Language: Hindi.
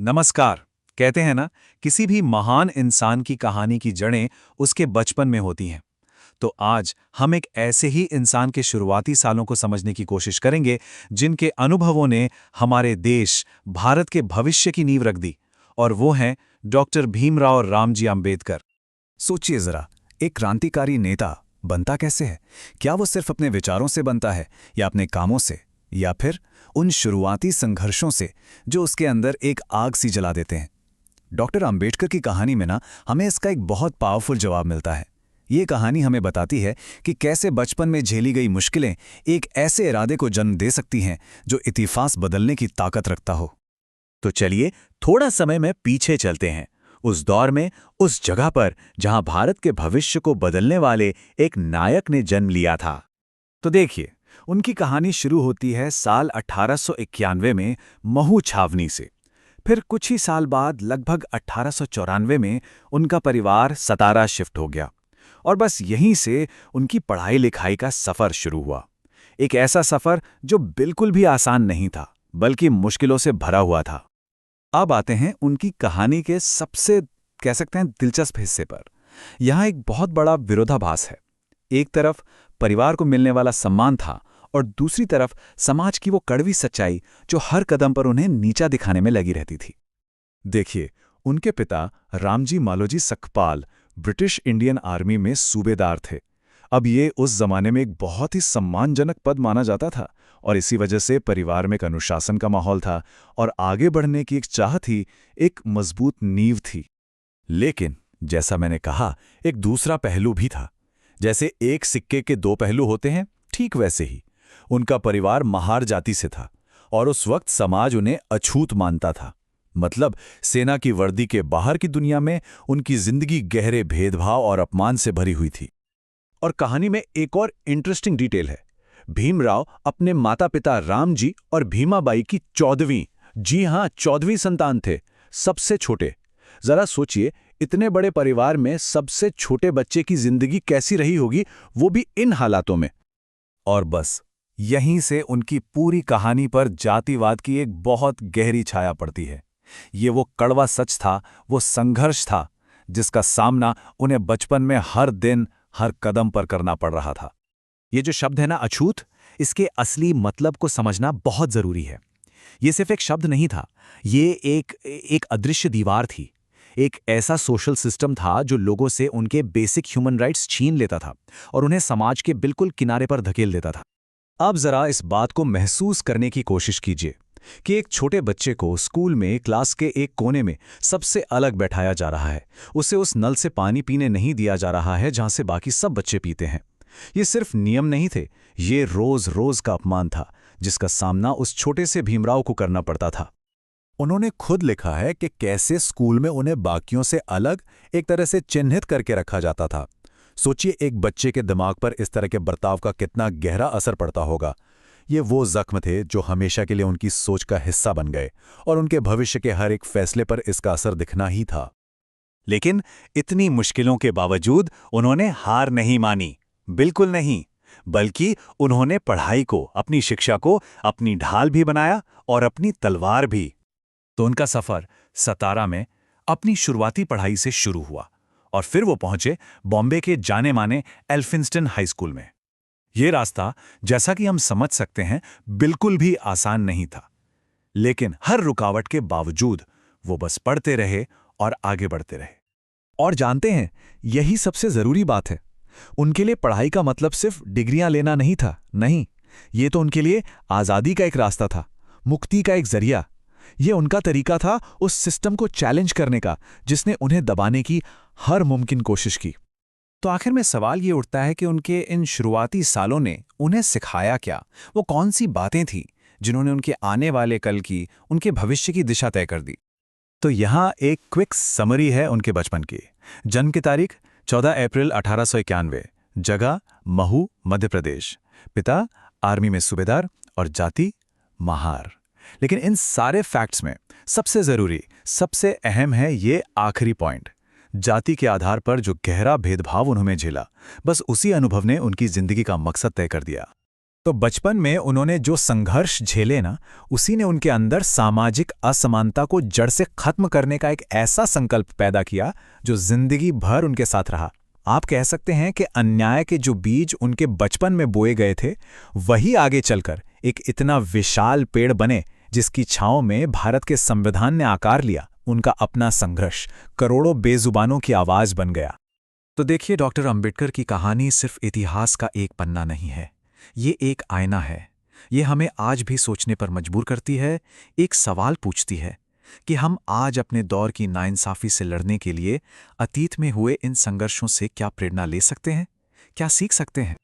नमस्कार। कहते हैं ना, किसी भी महान इंसान की कहानी की जड़ें उसके बचपन में होती हैं। तो आज हम एक ऐसे ही इंसान के शुरुआती सालों को समझने की कोशिश करेंगे, जिनके अनुभवों ने हमारे देश, भारत के भविष्य की नींव रख दी। और वो हैं डॉक्टर भीमराव रामजी आंबेडकर। सोचिए जरा, एक क्रांतिकारी नेता बनता कैसे है? क्या वो सिर्फ अपने विचारों से बनता है, या अपने कामों से, या फिर उन शुरुआती संघर्षों से जो उसके अंदर एक आग सी जला देते हैं? डॉक्टर अंबेडकर की कहानी में हमें इसका एक बहुत पावरफुल जवाब मिलता है। ये कहानी हमें बताती है कि कैसे बचपन में झेली गई मुश्किलें एक ऐसे इरादे को जन्म दे सकती हैं जो इतिहास बदलने की ताकत रखता हो। तो चलिए थोड़ा समय में पीछे चलते हैं, उस दौर में, उस जगह पर जहां भारत के भविष्य को बदलने वाले एक नायक ने जन्म लिया था। तो देखिए, उनकी कहानी शुरू होती है साल 1891 में महू छावनी से। फिर कुछ ही साल बाद लगभग 1894 में उनका परिवार सतारा शिफ्ट हो गया, और बस यहीं से उनकी पढ़ाई लिखाई का सफ़र शुरू हुआ। एक ऐसा सफ़र जो बिल्कुल भी आसान नहीं था, बल्कि मुश्किलों से भरा हुआ था। अब आते हैं उनकी कहानी के सबसे, कह सकते हैं, दिलचस्प हिस्से पर। यहाँ एक बहुत बड़ा विरोधाभास है। एक तरफ परिवार को मिलने वाला सम्मान था, और दूसरी तरफ समाज की वो कड़वी सच्चाई जो हर कदम पर उन्हें नीचा दिखाने में लगी रहती थी। देखिए, उनके पिता Ramji Maloji Sakpal British Indian army में सूबेदार थे। अब ये उस जमाने में एक बहुत ही सम्मानजनक पद माना जाता था, और इसी वजह से परिवार में एक अनुशासन का माहौल था और आगे बढ़ने की एक चाह थी, एक मजबूत नींव थी। लेकिन जैसा मैंने कहा, एक दूसरा पहलू भी था। जैसे एक सिक्के के दो पहलू होते हैं, ठीक वैसे ही उनका परिवार महार जाति से था, और उस वक्त समाज उन्हें अछूत मानता था। मतलब सेना की वर्दी के बाहर की दुनिया में उनकी जिंदगी गहरे भेदभाव और अपमान से भरी हुई थी। और कहानी में एक और इंटरेस्टिंग डिटेल है। भीमराव अपने माता पिता रामजी और भीमाबाई की 14वीं, जी हां 14वीं संतान थे, सबसे छोटे। जरा सोचिए, इतने बड़े परिवार में सबसे छोटे बच्चे की जिंदगी कैसी रही होगी, वो भी इन हालातों में। और बस यहीं से उनकी पूरी कहानी पर जातिवाद की एक बहुत गहरी छाया पड़ती है। ये वो कड़वा सच था, वो संघर्ष था, जिसका सामना उन्हें बचपन में हर दिन, हर कदम पर करना पड़ रहा था। ये जो शब्द है ना, अछूत, इसके असली मतलब को समझना बहुत जरूरी है। ये सिर्फ एक शब्द नहीं था, ये एक अदृश्य दीवार थी। एक ऐसा सोशल सिस्टम था जो लोगों से उनके बेसिक ह्यूमन राइट्स छीन लेता था और उन्हें समाज के बिल्कुल किनारे पर धकेल देता था। अब जरा इस बात को महसूस करने की कोशिश कीजिए कि एक छोटे बच्चे को स्कूल में क्लास के एक कोने में सबसे अलग बैठाया जा रहा है। उसे उस नल से पानी पीने नहीं दिया जा रहा है जहां से बाकी सब बच्चे पीते हैं। ये सिर्फ नियम नहीं थे, ये रोज रोज का अपमान था, जिसका सामना उस छोटे से भीमराव को करना पड़ता था। उन्होंने खुद लिखा है कि कैसे स्कूल में उन्हें बाकियों से अलग, एक तरह से चिन्हित करके रखा जाता था। सोचिए, एक बच्चे के दिमाग पर इस तरह के बर्ताव का कितना गहरा असर पड़ता होगा। ये वो जख्म थे जो हमेशा के लिए उनकी सोच का हिस्सा बन गए, और उनके भविष्य के हर एक फैसले पर इसका असर दिखना ही था। लेकिन इतनी मुश्किलों के बावजूद उन्होंने हार नहीं मानी, बिल्कुल नहीं, बल्कि उन्होंने पढ़ाई को, अपनी शिक्षा को अपनी ढाल भी बनाया और अपनी तलवार भी। तो उनका सफर सतारा में अपनी शुरुआती पढ़ाई से शुरू हुआ, और फिर वो पहुंचे बॉम्बे के जाने माने एल्फिंस्टन हाई स्कूल में। ये रास्ता, जैसा कि हम समझ सकते हैं, बिल्कुल भी आसान नहीं था। लेकिन हर रुकावट के बावजूद वो बस पढ़ते रहे और आगे बढ़ते रहे। और जानते हैं, यही सबसे जरूरी बात है। उनके लिए पढ़ाई का मतलब सिर्फ डिग्रियां लेना नहीं था, नहीं, ये तो उनके लिए आजादी का एक रास्ता था, मुक्ति का एक जरिया। ये उनका तरीका था उस सिस्टम को चैलेंज करने का जिसने उन्हें दबाने की हर मुमकिन कोशिश की। तो आखिर में सवाल ये उठता है कि उनके इन शुरुआती सालों ने उन्हें सिखाया क्या? वो कौन सी बातें थीं जिन्होंने उनके आने वाले कल की, उनके भविष्य की दिशा तय कर दी? तो यहाँ एक क्विक समरी है उनके बचपन की। जन्म की तारीख 14 अप्रैल 1891, जगह महू, मध्य प्रदेश, पिता आर्मी में सूबेदार और जाति महार। लेकिन इन सारे फैक्ट्स में सबसे जरूरी, सबसे अहम है ये आखिरी पॉइंट। जाति के आधार पर जो गहरा भेदभाव उन्होंने झेला, बस उसी अनुभव ने उनकी जिंदगी का मकसद तय कर दिया। तो बचपन में उन्होंने जो संघर्ष झेले ना, उसी ने उनके अंदर सामाजिक असमानता को जड़ से खत्म करने का एक ऐसा संकल्प पैदा किया जो जिंदगी भर उनके साथ रहा। आप कह सकते हैं कि अन्याय के जो बीज उनके बचपन में बोए गए थे, वही आगे चलकर एक इतना विशाल पेड़ बने जिसकी छांव में भारत के संविधान ने आकार लिया। उनका अपना संघर्ष करोड़ों बेजुबानों की आवाज बन गया। तो देखिए, डॉक्टर अंबेडकर की कहानी सिर्फ इतिहास का एक पन्ना नहीं है, ये एक आईना है। ये हमें आज भी सोचने पर मजबूर करती है, एक सवाल पूछती है कि हम आज अपने दौर की नाइंसाफी से लड़ने के लिए अतीत में हुए इन संघर्षों से क्या प्रेरणा ले सकते हैं, क्या सीख सकते हैं।